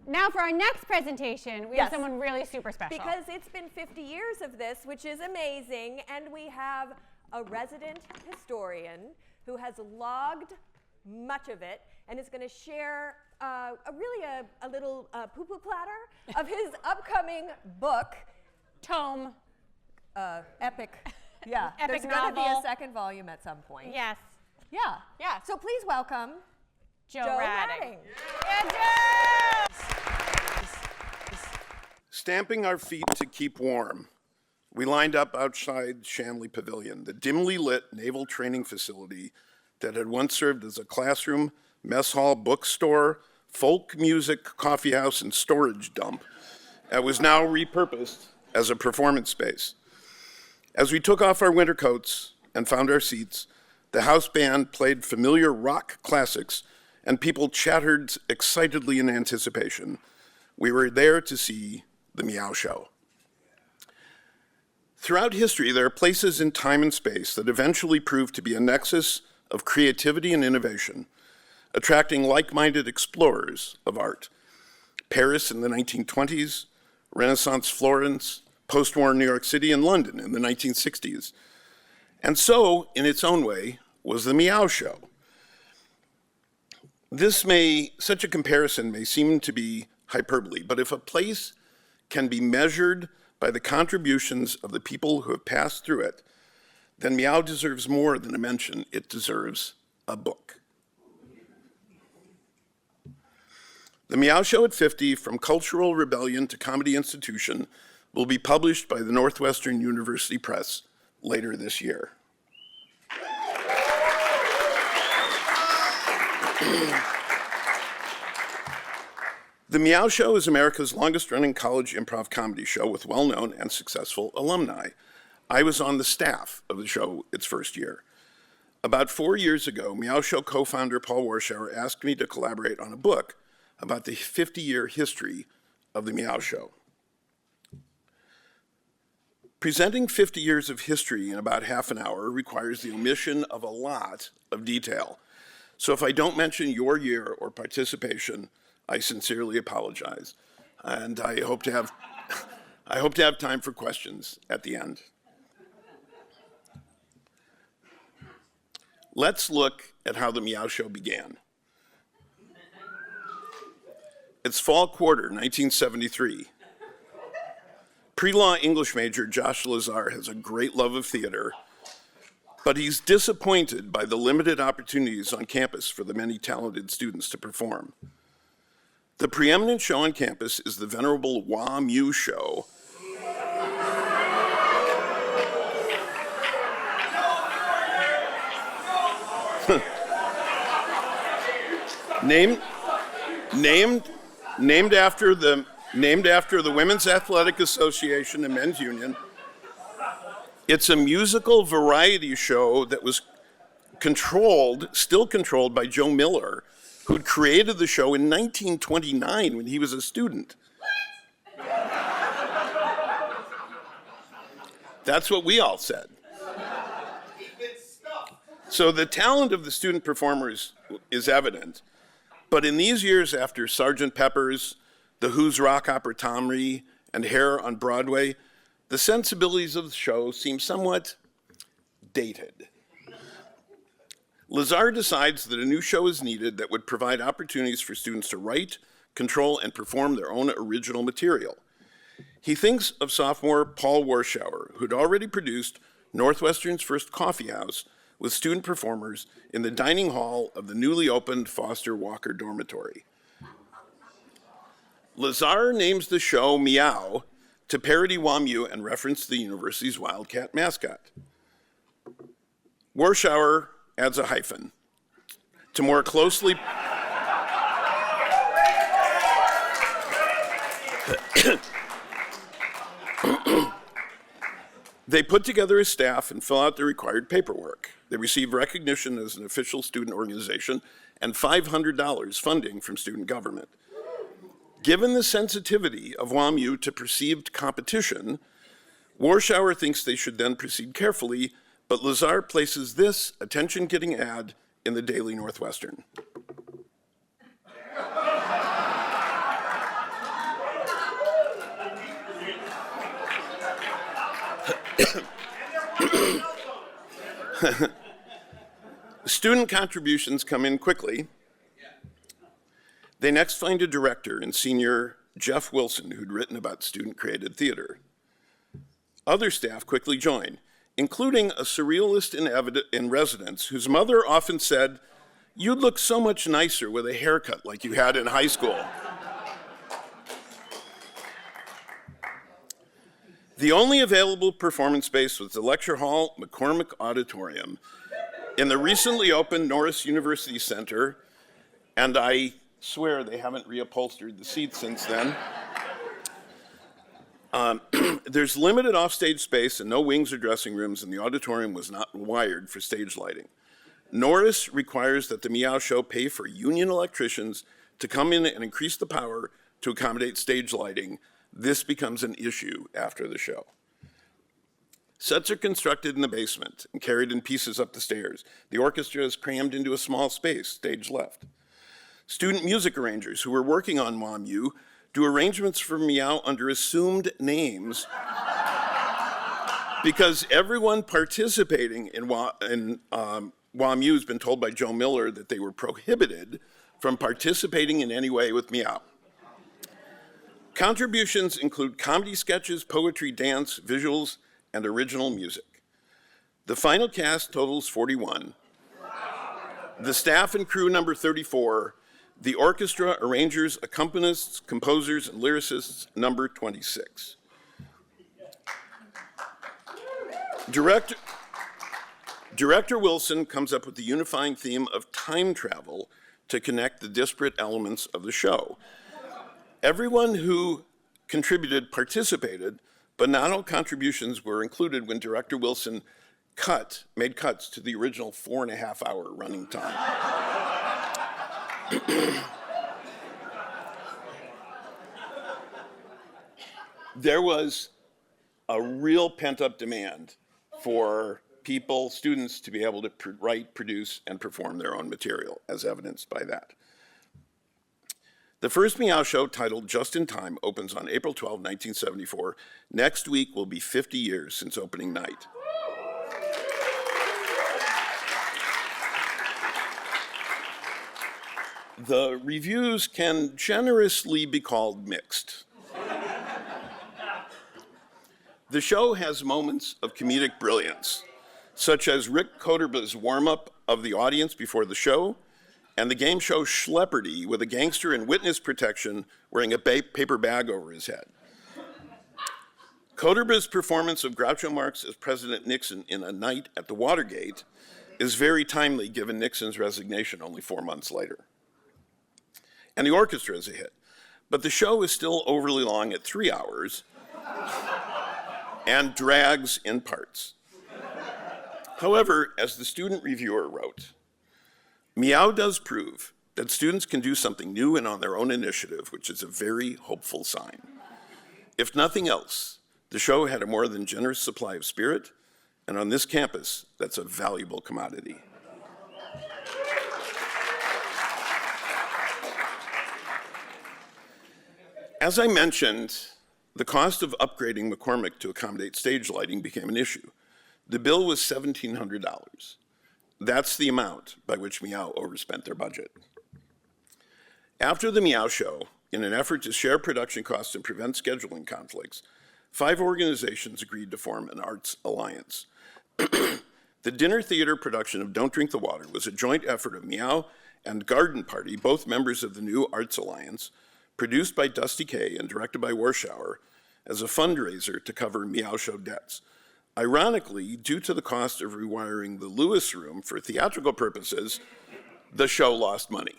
Now for our next presentation, we have someone really super special. Because it's been 50 years of this, which is amazing, and we have a resident historian who has logged much of it and is going to share a little poo-poo platter of his upcoming book. Tome. Epic. Yeah, Epic there's going to be novel. a second volume at some point. Yes. Yeah. Yeah. So please welcome Joe Radding. Yeah, Joe! Stamping our feet to keep warm, we lined up outside Shanley Pavilion, the dimly lit naval training facility that had once served as a classroom, mess hall, bookstore, folk music, coffeehouse, and storage dump. It was now repurposed as a performance space. As we took off our winter coats and found our seats, the house band played familiar rock classics and people chattered excitedly in anticipation. We were there to see the Mee-Ow Show. Throughout history, there are places in time and space that eventually prove to be a nexus of creativity and innovation, attracting like-minded explorers of art. Paris in the 1920s, Renaissance Florence, post-war New York City, and London in the 1960s. And so, in its own way, was the Mee-Ow Show. Such a comparison may seem to be hyperbole, but if a place can be measured by the contributions of the people who have passed through it, then Mee-Ow deserves more than a mention. It deserves a book. The Mee-Ow Show at 50, From Cultural Rebellion to Comedy Institution, will be published by the Northwestern University Press later this year. The Mee-Ow Show is America's longest-running college improv comedy show with well-known and successful alumni. I was on the staff of the show its first year. About 4 years ago, Mee-Ow Show co-founder Paul Warshauer asked me to collaborate on a book about the 50-year history of the Mee-Ow Show. Presenting 50 years of history in about half an hour requires the omission of a lot of detail. So if I don't mention your year or participation, I sincerely apologize. And I hope to have time for questions at the end. Let's look at how the Mee-Ow Show began. It's fall quarter, 1973. Pre-law English major Josh Lazar has a great love of theater, but he's disappointed by the limited opportunities on campus for the many talented students to perform. The preeminent show on campus is the venerable Mee-Ow Show. named after the Women's Athletic Association and Men's Union. It's a musical variety show that was still controlled by Joe Miller, who'd created the show in 1929 when he was a student. That's what we all said. So the talent of the student performers is evident, but in these years after Sgt. Pepper's, The Who's Rock Opera Tommy, and Hair on Broadway, the sensibilities of the show seem somewhat dated. Lazar decides that a new show is needed that would provide opportunities for students to write, control, and perform their own original material. He thinks of sophomore Paul Warshauer, who'd already produced Northwestern's first coffee house with student performers in the dining hall of the newly opened Foster Walker Dormitory. Lazar names the show Mee-Ow to parody Mee-Ow and reference the university's wildcat mascot. Warshauer adds a hyphen to more closely They put together a staff and fill out the required paperwork. They receive recognition as an official student organization and $500 funding from student government. Given the sensitivity of Mee-Ow to perceived competition, Warshauer thinks they should then proceed carefully, but Lazar places this attention-getting ad in the Daily Northwestern. Student contributions come in quickly. They next find a director in senior Jeff Wilson, who'd written about student-created theater. Other staff quickly join, including a surrealist in residence whose mother often said, "You'd look so much nicer with a haircut like you had in high school." The only available performance space was the lecture hall McCormick Auditorium in the recently opened Norris University Center, and I swear they haven't reupholstered the seats since then. There's limited offstage space and no wings or dressing rooms, and the auditorium was not wired for stage lighting. Norris requires that the Mee-Ow Show pay for union electricians to come in and increase the power to accommodate stage lighting. This becomes an issue after the show. Sets are constructed in the basement and carried in pieces up the stairs. The orchestra is crammed into a small space, stage left. Student music arrangers who were working on WAMU do arrangements for Mee-Ow under assumed names because everyone participating in WAMU has been told by Joe Miller that they were prohibited from participating in any way with Mee-Ow. Contributions include comedy sketches, poetry, dance, visuals, and original music. The final cast totals 41. The staff and crew number 34. The orchestra, arrangers, accompanists, composers, and lyricists number 26. Director Wilson comes up with the unifying theme of time travel to connect the disparate elements of the show. Everyone who contributed participated, but not all contributions were included when Director Wilson made cuts to the original 4.5-hour running time. There was a real pent-up demand for students to be able to write, produce, and perform their own material, as evidenced by that. The first Mee-Ow Show, titled Just in Time, opens on April 12, 1974. Next week will be 50 years since opening night. The reviews can generously be called mixed. The show has moments of comedic brilliance, such as Rick Koderba's warm-up of the audience before the show, and the game show Schlepperdy with a gangster in witness protection wearing a paper bag over his head. Koderba's performance of Groucho Marx as President Nixon in A Night at the Watergate is very timely given Nixon's resignation only 4 months later. And the orchestra is a hit. But the show is still overly long at 3 hours and drags in parts. However, as the student reviewer wrote, Mee-Ow does prove that students can do something new and on their own initiative, which is a very hopeful sign. If nothing else, the show had a more than generous supply of spirit, and on this campus, that's a valuable commodity. As I mentioned, the cost of upgrading McCormick to accommodate stage lighting became an issue. The bill was $1,700. That's the amount by which Mee-Ow overspent their budget. After the Mee-Ow Show, in an effort to share production costs and prevent scheduling conflicts, 5 organizations agreed to form an arts alliance. The dinner theater production of Don't Drink the Water was a joint effort of Mee-Ow and Garden Party, both members of the new Arts Alliance, produced by Dusty Kay and directed by Warschauer, as a fundraiser to cover Mee-Ow Show debts. Ironically, due to the cost of rewiring the Lewis Room for theatrical purposes, the show lost money.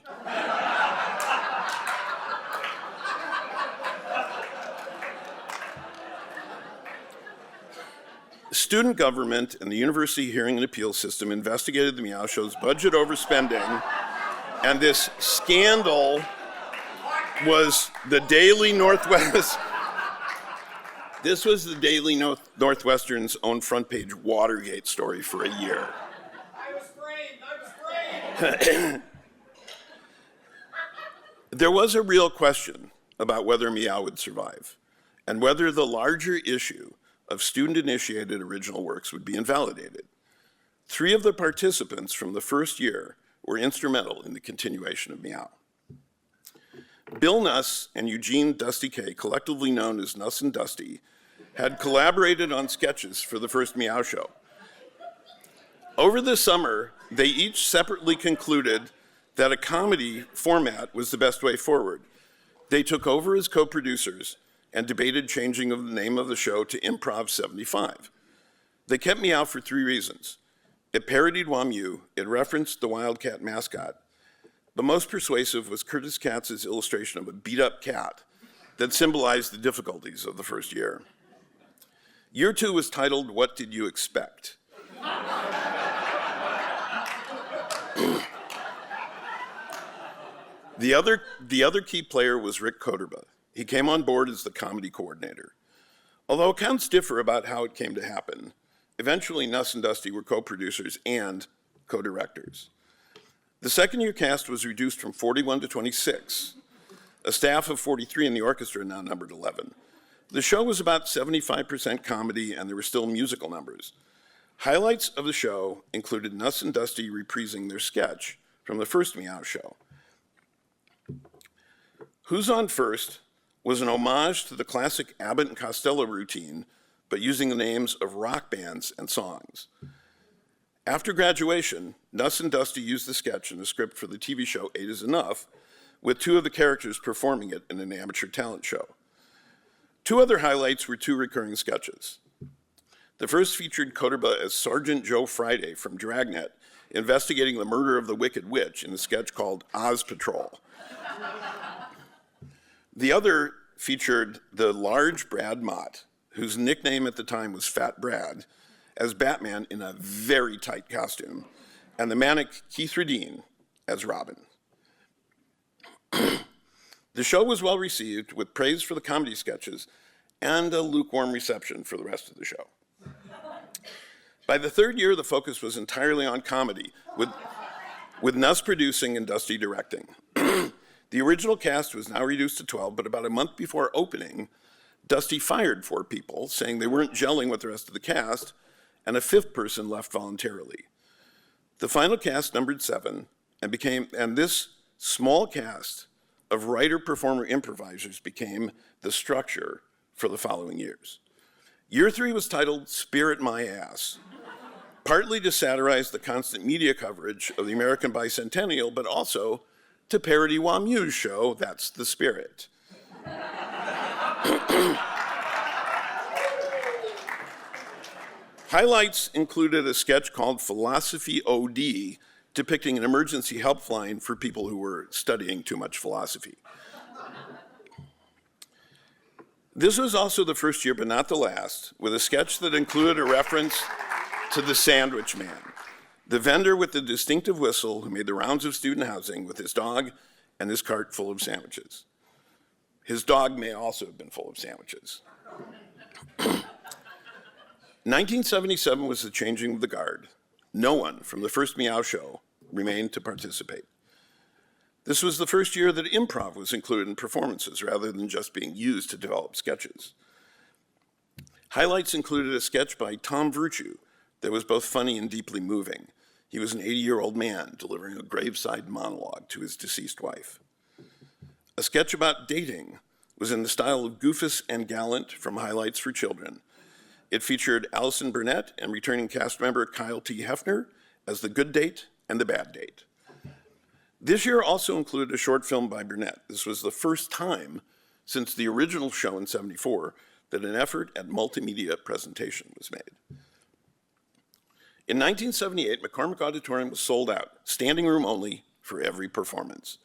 Student government and the University Hearing and Appeal System investigated the Mee-Ow Show's budget overspending, and this scandal was the Daily Northwest. This was the Daily Northwestern's own front page Watergate story for a year. I was framed. There was a real question about whether Mee-Ow would survive, and whether the larger issue of student-initiated original works would be invalidated. 3 of the participants from the first year were instrumental in the continuation of Mee-Ow. Bill Nuss and Eugene Dusty Kay, collectively known as Nuss and Dusty, had collaborated on sketches for the first Mee-Ow Show. Over the summer, they each separately concluded that a comedy format was the best way forward. They took over as co-producers and debated changing of the name of the show to Improv 75. They kept Mee-Ow for 3 reasons. It parodied WAMU, it referenced the Wildcat mascot, but most persuasive was Curtis Katz's illustration of a beat-up cat that symbolized the difficulties of the first year. Year 2 was titled, What Did You Expect? The other key player was Rick Koderba. He came on board as the comedy coordinator. Although accounts differ about how it came to happen, eventually Nuss and Dusty were co-producers and co-directors. The second-year cast was reduced from 41 to 26. A staff of 43 in the orchestra now numbered 11. The show was about 75% comedy, and there were still musical numbers. Highlights of the show included Nuss and Dusty reprising their sketch from the first Mee-Ow Show. Who's On First was an homage to the classic Abbott and Costello routine, but using the names of rock bands and songs. After graduation, Nuss and Dusty used the sketch in the script for the TV show 8 is Enough, with 2 of the characters performing it in an amateur talent show. 2 other highlights were 2 recurring sketches. The first featured Koderba as Sergeant Joe Friday from Dragnet, investigating the murder of the Wicked Witch in a sketch called Oz Patrol. The other featured the large Brad Mott, whose nickname at the time was Fat Brad, as Batman in a very tight costume, and the manic Keith Radine as Robin. The show was well received, with praise for the comedy sketches and a lukewarm reception for the rest of the show. By the 3rd year, the focus was entirely on comedy, with Nuss producing and Dusty directing. The original cast was now reduced to 12, but about a month before opening, Dusty fired 4 people, saying they weren't gelling with the rest of the cast, and a 5th person left voluntarily. The final cast numbered 7, and this small cast of writer-performer improvisers became the structure for the following years. Year 3 was titled Spirit My Ass, partly to satirize the constant media coverage of the American bicentennial, but also to parody WAMU's show, That's the Spirit. Highlights included a sketch called Philosophy OD, depicting an emergency helpline for people who were studying too much philosophy. This was also the first year, but not the last, with a sketch that included a reference to the Sandwich Man, the vendor with the distinctive whistle who made the rounds of student housing with his dog and his cart full of sandwiches. His dog may also have been full of sandwiches. 1977 was the changing of the guard. No one from the first Mee-Ow Show remained to participate. This was the first year that improv was included in performances rather than just being used to develop sketches. Highlights included a sketch by Tom Virtue that was both funny and deeply moving. He was an 80-year-old man delivering a graveside monologue to his deceased wife. A sketch about dating was in the style of Goofus and Gallant from Highlights for Children. It featured Allison Burnett and returning cast member Kyle T. Hefner as the good date and the bad date. This year also included a short film by Burnett. This was the first time since the original show in '74 that an effort at multimedia presentation was made. In 1978, McCormick Auditorium was sold out, standing room only, for every performance.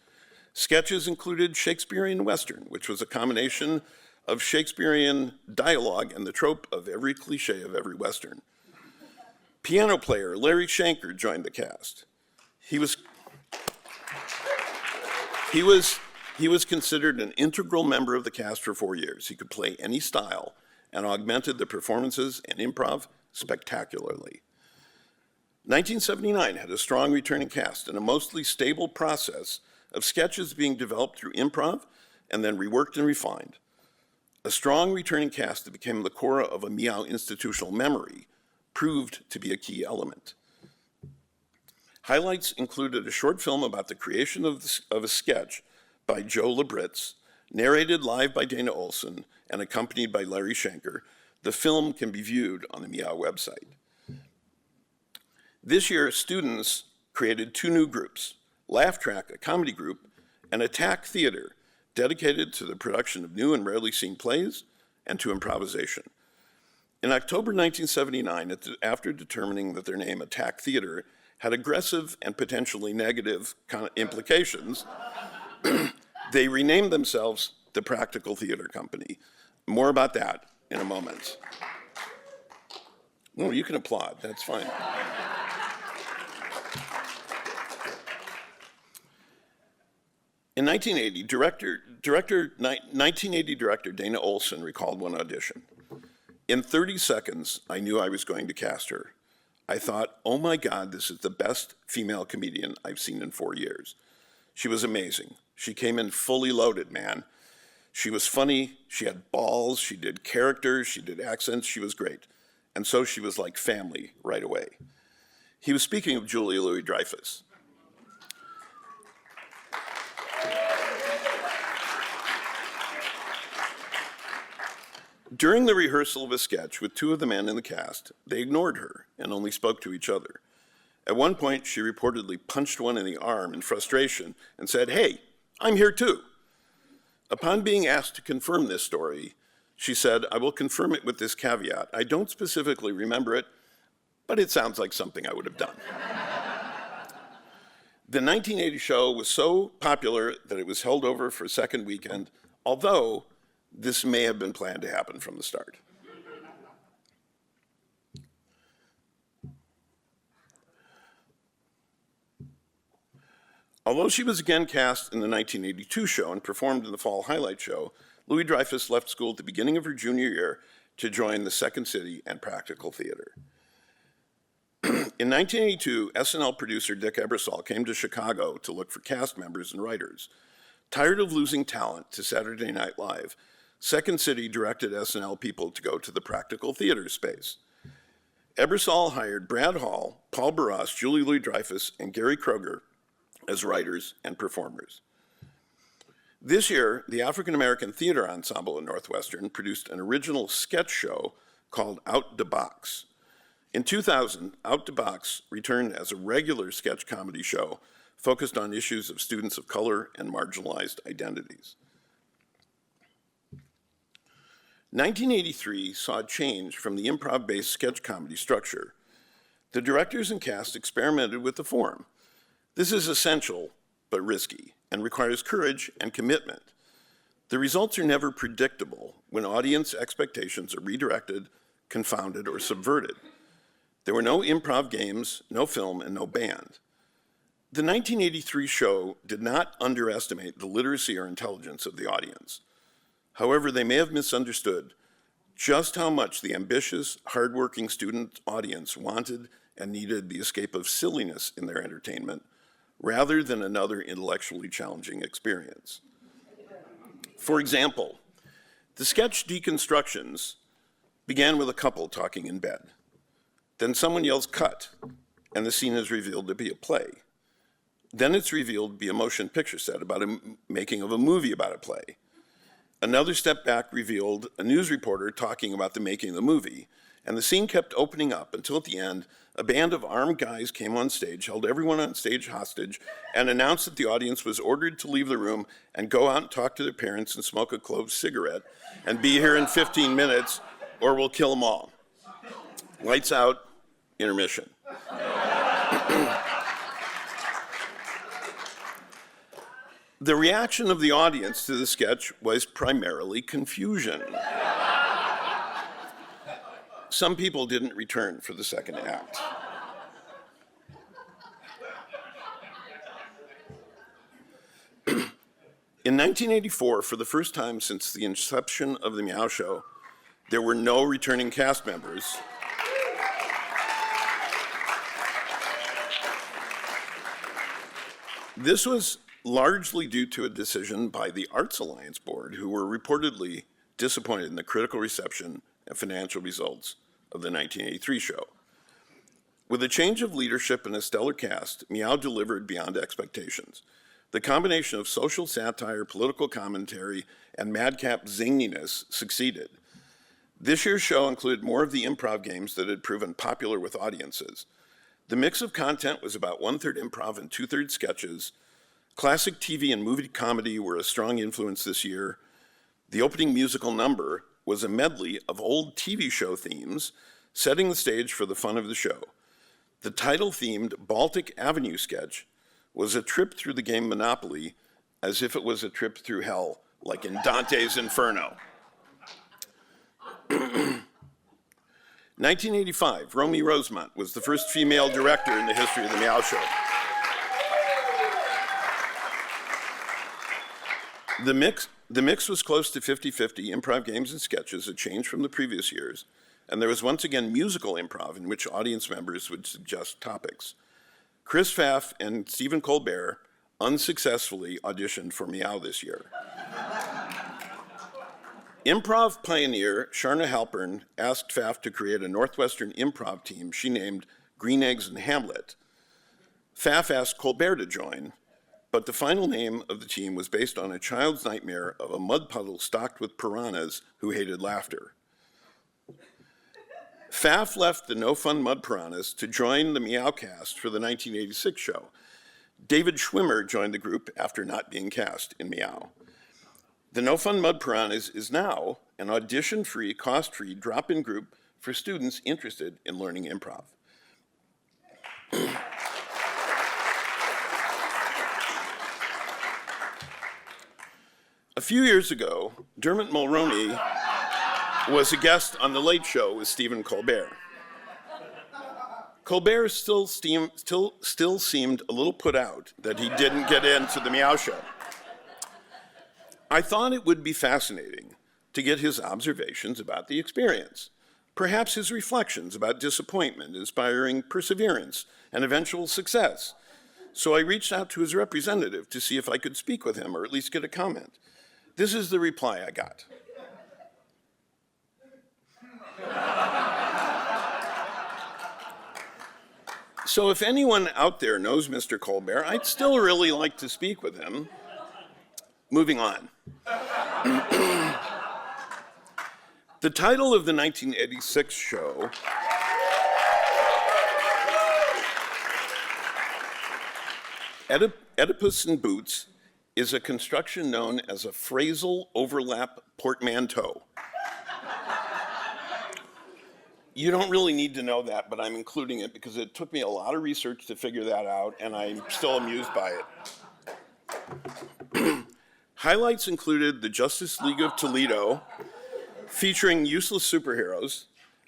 Sketches included Shakespearean Western, which was a combination of Shakespearean dialogue and the trope of every cliche of every Western. Piano player Larry Shanker joined the cast. He was considered an integral member of the cast for 4 years. He could play any style and augmented the performances and improv spectacularly. 1979 had a strong returning cast and a mostly stable process of sketches being developed through improv and then reworked and refined. A strong returning cast that became the core of a Mee-Ow institutional memory proved to be a key element. Highlights included a short film about the creation of a sketch by Joe Labritz, narrated live by Dana Olson and accompanied by Larry Schenker. The film can be viewed on the Mee-Ow website. This year, students created 2 new groups, Laugh Track, a comedy group, and Attack Theater, dedicated to the production of new and rarely seen plays and to improvisation. In October 1979, after determining that their name, Attack Theater, had aggressive and potentially negative implications, they renamed themselves the Practical Theater Company. More about that in a moment. No, you can applaud, that's fine. In 1980, director Dana Olson recalled one audition. In 30 seconds, I knew I was going to cast her. I thought, oh my God, this is the best female comedian I've seen in 4 years. She was amazing. She came in fully loaded, man. She was funny, she had balls, she did characters, she did accents, she was great. And so she was like family right away. He was speaking of Julia Louis-Dreyfus. During the rehearsal of a sketch with 2 of the men in the cast, they ignored her and only spoke to each other. At one point, she reportedly punched one in the arm in frustration and said, "Hey, I'm here too." Upon being asked to confirm this story, she said, "I will confirm it with this caveat. I don't specifically remember it, but it sounds like something I would have done." The 1980 show was so popular that it was held over for a second weekend, although this may have been planned to happen from the start. Although she was again cast in the 1982 show and performed in the fall highlight show, Louis-Dreyfus left school at the beginning of her junior year to join the Second City and Practical Theater. In 1982, SNL producer Dick Ebersol came to Chicago to look for cast members and writers. Tired of losing talent to Saturday Night Live, Second City directed SNL people to go to the Practical Theater space. Ebersol hired Brad Hall, Paul Barras, Julia Louis-Dreyfus, and Gary Kroger as writers and performers. This year, the African American Theater Ensemble at Northwestern produced an original sketch show called Out the Box. In 2000, Out the Box returned as a regular sketch comedy show focused on issues of students of color and marginalized identities. 1983 saw a change from the improv-based sketch comedy structure. The directors and cast experimented with the form. This is essential, but risky, and requires courage and commitment. The results are never predictable when audience expectations are redirected, confounded, or subverted. There were no improv games, no film, and no band. The 1983 show did not underestimate the literacy or intelligence of the audience. However, they may have misunderstood just how much the ambitious, hardworking student audience wanted and needed the escape of silliness in their entertainment, rather than another intellectually challenging experience. For example, the sketch Deconstructions began with a couple talking in bed. Then someone yells "cut," and the scene is revealed to be a play. Then it's revealed to be a motion picture set about a making of a movie about a play. Another step back revealed a news reporter talking about the making of the movie, and the scene kept opening up until at the end, a band of armed guys came on stage, held everyone on stage hostage, and announced that the audience was ordered to leave the room and go out and talk to their parents and smoke a clove cigarette and be here in 15 minutes or we'll kill them all. Lights out, intermission. The reaction of the audience to the sketch was primarily confusion. Some people didn't return for the second act. In 1984, for the first time since the inception of the Mee-Ow Show, there were no returning cast members. This was largely due to a decision by the Arts Alliance Board, who were reportedly disappointed in the critical reception and financial results of the 1983 show. With a change of leadership and a stellar cast, Mee-Ow delivered beyond expectations. The combination of social satire, political commentary, and madcap zinginess succeeded. This year's show included more of the improv games that had proven popular with audiences. The mix of content was about 1/3 improv and 2/3 sketches. Classic TV and movie comedy were a strong influence this year. The opening musical number was a medley of old TV show themes, setting the stage for the fun of the show. The title-themed Baltic Avenue sketch was a trip through the game Monopoly as if it was a trip through hell, like in Dante's Inferno. 1985, Romy Rosemont was the first female director in the history of the Mee-Ow Show. The mix was close to 50-50 improv games and sketches, a change from the previous years, and there was once again musical improv in which audience members would suggest topics. Chris Pfaff and Stephen Colbert unsuccessfully auditioned for Mee-Ow this year. Improv pioneer Sharna Halpern asked Pfaff to create a Northwestern improv team she named Green Eggs and Hamlet. Pfaff asked Colbert to join, but the final name of the team was based on a child's nightmare of a mud puddle stocked with piranhas who hated laughter. Pfaff left the No Fun Mud Piranhas to join the Mee-Ow cast for the 1986 show. David Schwimmer joined the group after not being cast in Mee-Ow. The No Fun Mud Piranhas is now an audition-free, cost-free drop-in group for students interested in learning improv. A few years ago, Dermot Mulroney was a guest on The Late Show with Stephen Colbert. Colbert still seemed a little put out that he didn't get into the Mee-Ow Show. I thought it would be fascinating to get his observations about the experience, perhaps his reflections about disappointment, inspiring perseverance, and eventual success. So I reached out to his representative to see if I could speak with him or at least get a comment. This is the reply I got. So if anyone out there knows Mr. Colbert, I'd still really like to speak with him. Moving on. The title of the 1986 show Oedipus in Boots is a construction known as a phrasal overlap portmanteau. You don't really need to know that, but I'm including it because it took me a lot of research to figure that out, and I'm still amused by it. Highlights included the Justice League of Toledo, featuring useless superheroes,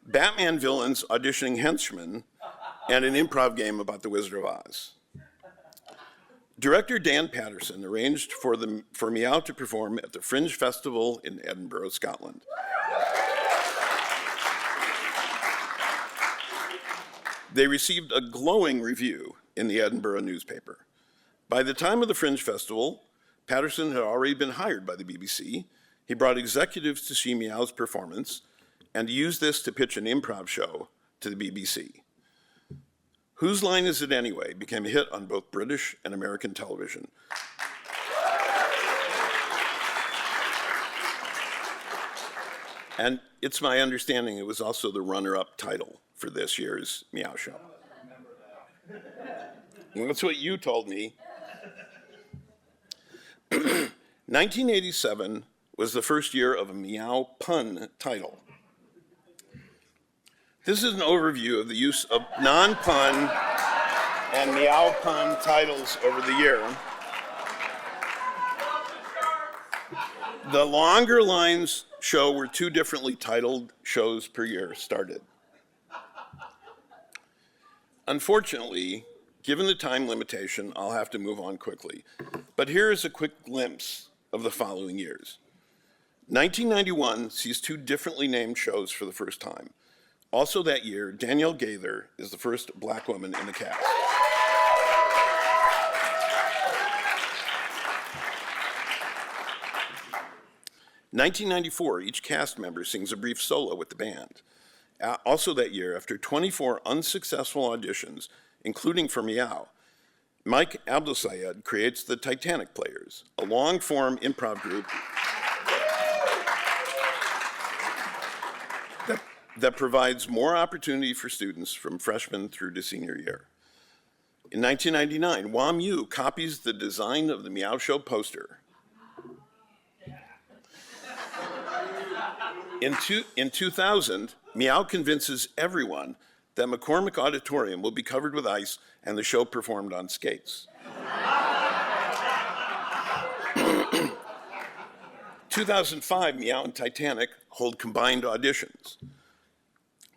Batman villains auditioning henchmen, and an improv game about the Wizard of Oz. Director Dan Patterson arranged for Mee-Ow to perform at the Fringe Festival in Edinburgh, Scotland. They received a glowing review in the Edinburgh newspaper. By the time of the Fringe Festival, Patterson had already been hired by the BBC. He brought executives to see Mee-Ow's performance and used this to pitch an improv show to the BBC. Whose Line Is It Anyway became a hit on both British and American television. And it's my understanding it was also the runner-up title for this year's Mee-Ow Show. Well, that's what you told me. 1987 was the first year of a Mee-Ow pun title. This is an overview of the use of non-pun and Mee-Ow pun titles over the year. The Longer Lines show where 2 differently titled shows per year started. Unfortunately, given the time limitation, I'll have to move on quickly. But here is a quick glimpse of the following years. 1991 sees 2 differently named shows for the first time. Also that year, Danielle Gaither is the first Black woman in the cast. 1994, each cast member sings a brief solo with the band. Also that year, after 24 unsuccessful auditions, including for Mee-Ow, Mike Abdelsayed creates the Titanic Players, a long-form improv group that provides more opportunity for students from freshman through to senior year. In 1999, WAMU copies the design of the Mee-Ow Show poster. In 2000, Mee-Ow convinces everyone that McCormick Auditorium will be covered with ice and the show performed on skates. 2005, Mee-Ow and Titanic hold combined auditions.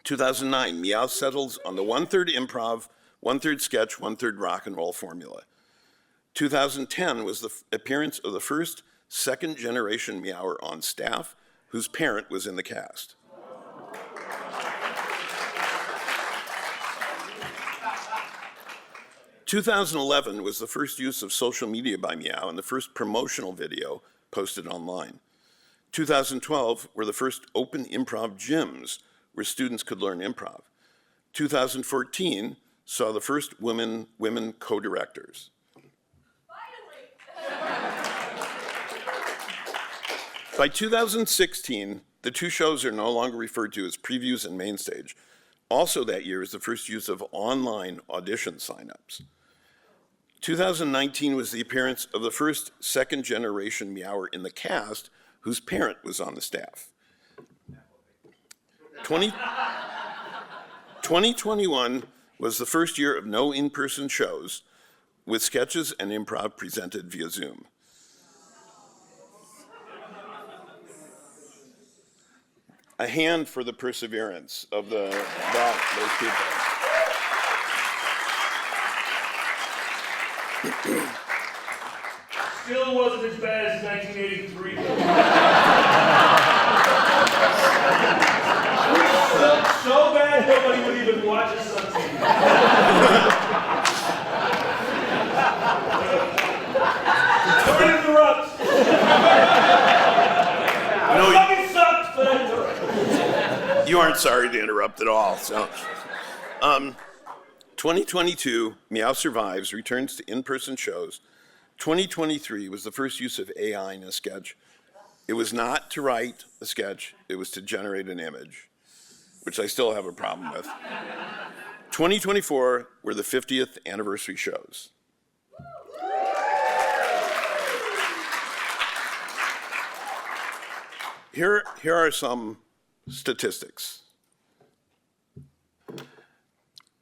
2009, Mee-Ow settles on the 1/3 improv, 1/3 sketch, 1/3 rock and roll formula. 2010 was the appearance of the first second-generation Mee-Ower on staff, whose parent was in the cast. In 2011 was the first use of social media by Mee-Ow and the first promotional video posted online. 2012 were the first open improv gyms where students could learn improv. 2014 saw the first women co-directors. By 2016, the two shows are no longer referred to as previews and main stage. Also that year is the first use of online audition signups. 2019 was the appearance of the first second-generation Mee-Ower in the cast, whose parent was on the staff. 2021 was the first year of no in-person shows, with sketches and improv presented via Zoom. A hand for the perseverance of those people. Still wasn't as bad as 1983. So bad nobody would even watch us on TV. Don't interrupt. No, fucking sucks, but I interrupt. you aren't sorry to interrupt at all. So, 2022, Mee-Ow Survives returns to in-person shows. 2023 was the first use of AI in a sketch. It was not to write a sketch, it was to generate an image, which I still have a problem with. 2024 were the 50th anniversary shows. Here are some statistics.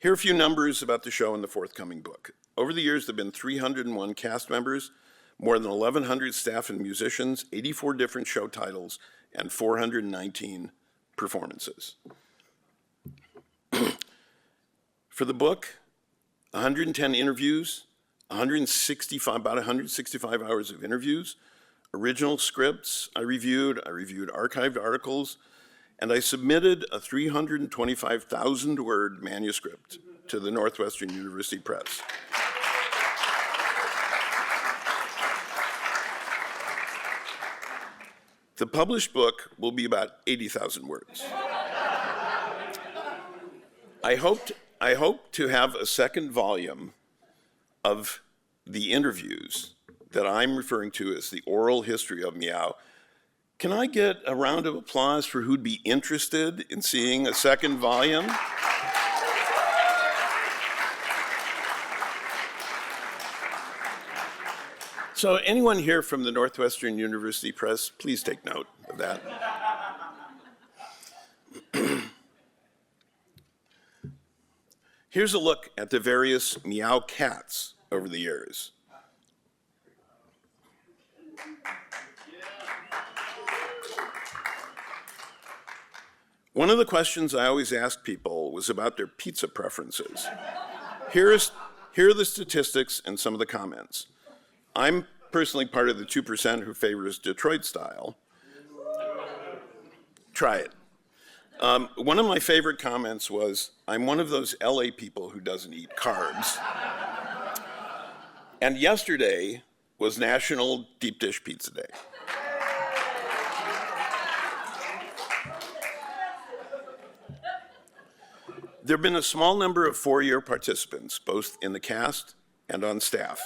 Here are a few numbers about the show in the forthcoming book. Over the years, there have been 301 cast members, more than 1,100 staff and musicians, 84 different show titles, and 419 performances. For the book, 110 interviews, about 165 hours of interviews, original scripts I reviewed archived articles, and I submitted a 325,000-word manuscript to the Northwestern University Press. The published book will be about 80,000 words. I hope to have a second volume of the interviews that I'm referring to as the oral history of Mee-Ow. Can I get a round of applause for who'd be interested in seeing a second volume? So anyone here from the Northwestern University Press, please take note of that. Here's a look at the various Mee-Ow cats over the years. One of the questions I always ask people was about their pizza preferences. Here are the statistics and some of the comments. I'm personally part of the 2% who favors Detroit style. Try it. One of my favorite comments was, I'm one of those LA people who doesn't eat carbs. And yesterday was National Deep Dish Pizza Day. There have been a small number of four-year participants, both in the cast and on staff.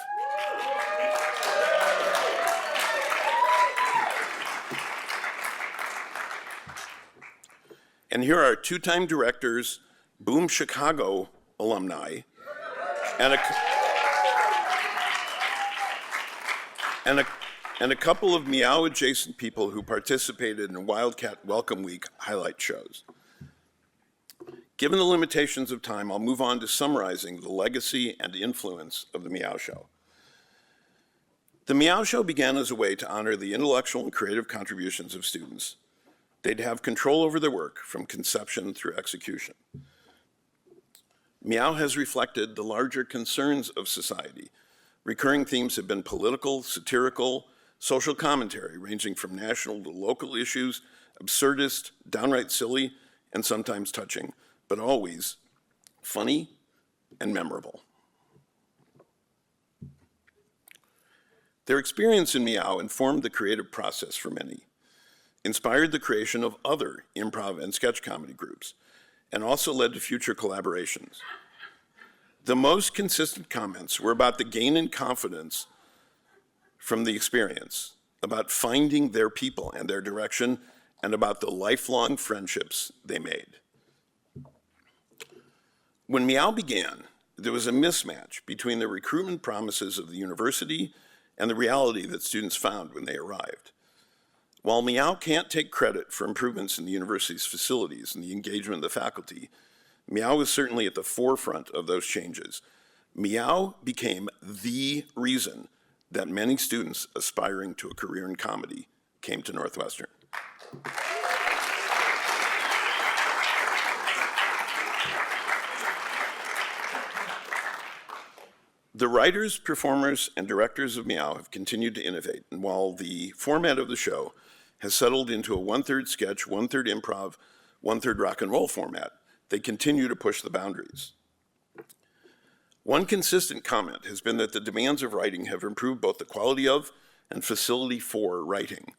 And here are two-time directors, Boom Chicago alumni, and a couple of Mee-Ow adjacent people who participated in Wildcat Welcome Week highlight shows. Given the limitations of time, I'll move on to summarizing the legacy and influence of the Mee-Ow Show. The Mee-Ow Show began as a way to honor the intellectual and creative contributions of students. They'd have control over their work from conception through execution. Mee-Ow has reflected the larger concerns of society. Recurring themes have been political, satirical, social commentary, ranging from national to local issues, absurdist, downright silly, and sometimes touching, but always funny and memorable. Their experience in Mee-Ow informed the creative process for many, inspired the creation of other improv and sketch comedy groups, and also led to future collaborations. The most consistent comments were about the gain in confidence from the experience, about finding their people and their direction, and about the lifelong friendships they made. When Mee-Ow began, there was a mismatch between the recruitment promises of the university and the reality that students found when they arrived. While Mee-Ow can't take credit for improvements in the university's facilities and the engagement of the faculty, Mee-Ow was certainly at the forefront of those changes. Mee-Ow became the reason that many students aspiring to a career in comedy came to Northwestern. The writers, performers, and directors of Mee-Ow have continued to innovate, and while the format of the show has settled into a one-third sketch, one-third improv, one-third rock and roll format, they continue to push the boundaries. One consistent comment has been that the demands of writing have improved both the quality of and facility for writing.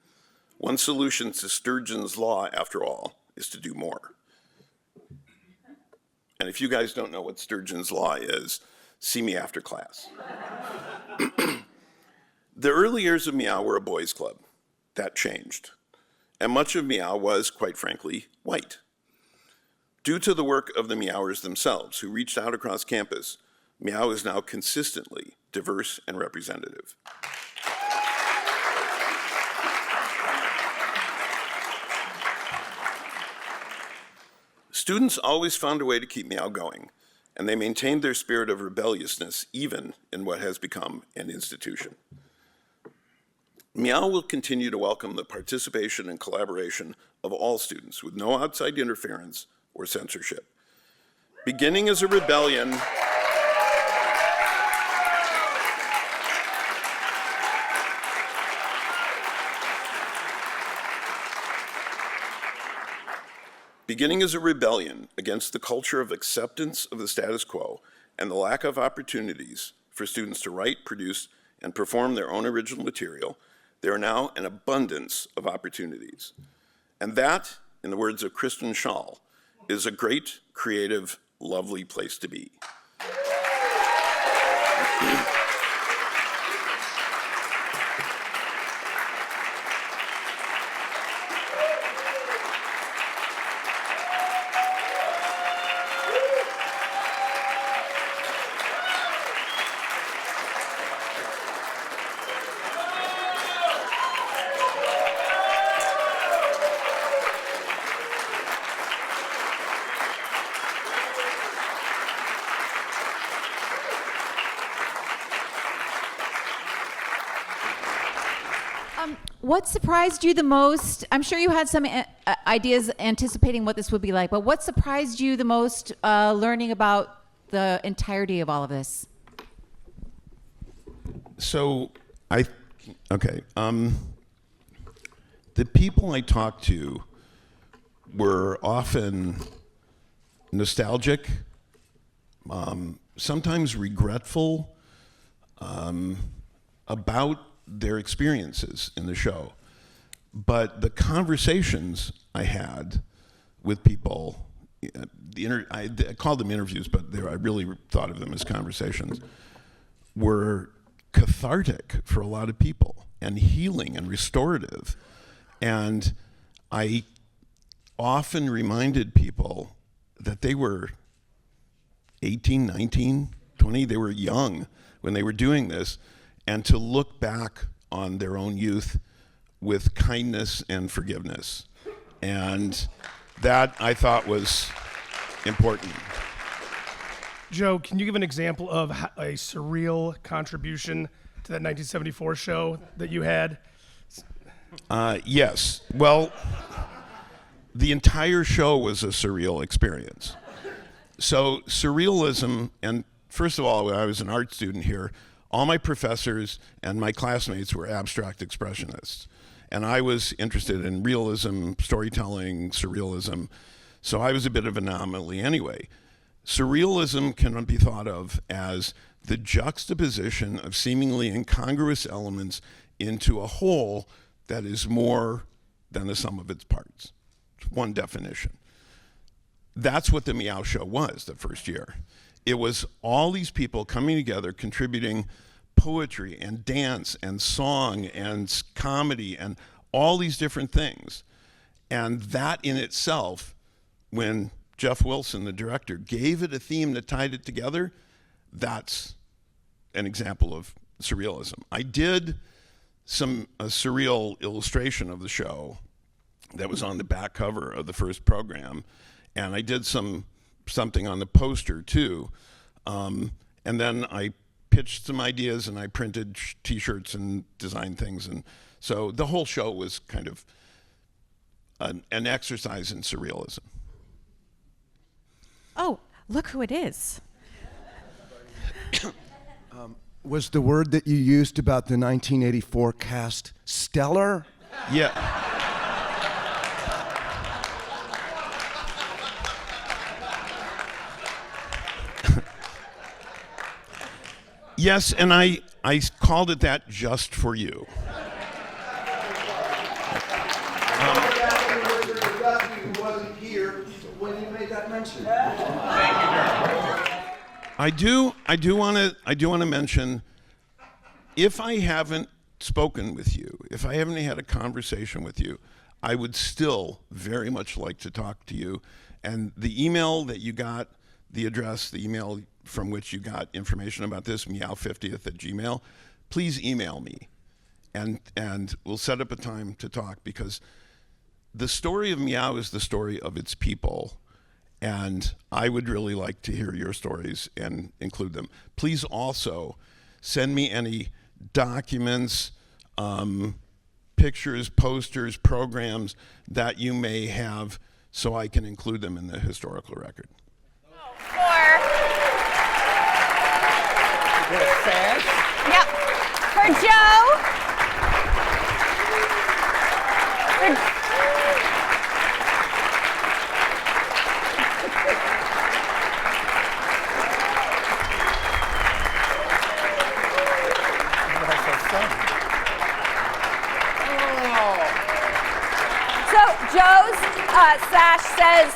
One solution to Sturgeon's law, after all, is to do more. And if you guys don't know what Sturgeon's law is, see me after class. The early years of Mee-Ow were a boys' club. That changed. And much of Mee-Ow was, quite frankly, white. Due to the work of the Mee-Owers themselves, who reached out across campus, Mee-Ow is now consistently diverse and representative. Students always found a way to keep Mee-Ow going, and they maintained their spirit of rebelliousness even in what has become an institution. Mee-Ow will continue to welcome the participation and collaboration of all students with no outside interference or censorship. Beginning as a rebellion, against the culture of acceptance of the status quo and the lack of opportunities for students to write, produce, and perform their own original material, there are now an abundance of opportunities. And that, in the words of Kristen Schaal, is a great, creative, lovely place to be. What surprised you the most? I'm sure you had some ideas anticipating what this would be like, but what surprised you the most learning about the entirety of all of this? So, the people I talked to were often nostalgic, sometimes regretful about their experiences in the show. But the conversations I had with people I called them interviews, but I really thought of them as conversations, were cathartic for a lot of people and healing and restorative. And I often reminded people that they were 18, 19, 20, they were young when they were doing this, and to look back on their own youth with kindness and forgiveness. And that I thought was important. Joe, can you give an example of a surreal contribution to that 1974 show that you had? Yes. Well, the entire show was a surreal experience. So surrealism, and first of all, when I was an art student here, all my professors and my classmates were abstract expressionists. And I was interested in realism, storytelling, surrealism. So I was a bit of an anomaly anyway. Surrealism can be thought of as the juxtaposition of seemingly incongruous elements into a whole that is more than the sum of its parts. It's one definition. That's what the Mee-Ow Show was the first year. It was all these people coming together, contributing poetry and dance and song and comedy and all these different things. And that in itself, when Jeff Wilson, the director, gave it a theme that tied it together, that's an example of surrealism. I did a surreal illustration of the show that was on the back cover of the first program, and I did something on the poster too. And then I pitched some ideas and I printed t-shirts and designed things. And so the whole show was kind of an exercise in surrealism. Oh, look who it is. Was the word that you used about the 1984 cast stellar? Yeah. Yes, and I called it that just for you. Who wasn't here when you made that mention. I do want to mention, if I haven't spoken with you, if I haven't had a conversation with you, I would still very much like to talk to you. And the email that you got, the address, the email from which you got information about this, meow50th@gmail, please email me. And we'll set up a time to talk, because the story of Mee-Ow is the story of its people. And I would really like to hear your stories and include them. Please also send me any documents, pictures, posters, programs that you may have, so I can include them in the historical record. Yep. For Joe. Joe's sash says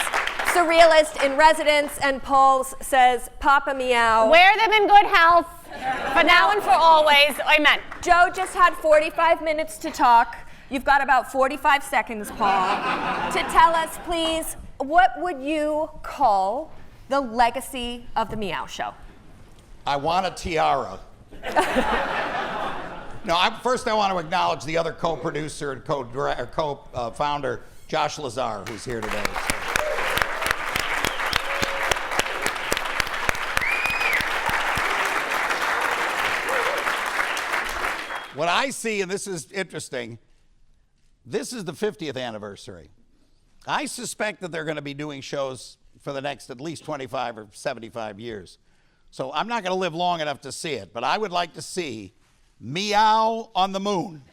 surrealist in residence, and Paul's says Papa Mee-Ow. Wear them in good health, for now and for always. Amen. Joe just had 45 minutes to talk. You've got about 45 seconds, Paul, to tell us, please, what would you call the legacy of the Mee-Ow Show? I want a tiara. No, first I want to acknowledge the other co-producer and co-founder, Josh Lazar, who's here today. What I see, and this is interesting, this is the 50th anniversary. I suspect that they're going to be doing shows for the next at least 25 or 75 years. So I'm not going to live long enough to see it, but I would like to see Mee-Ow on the moon.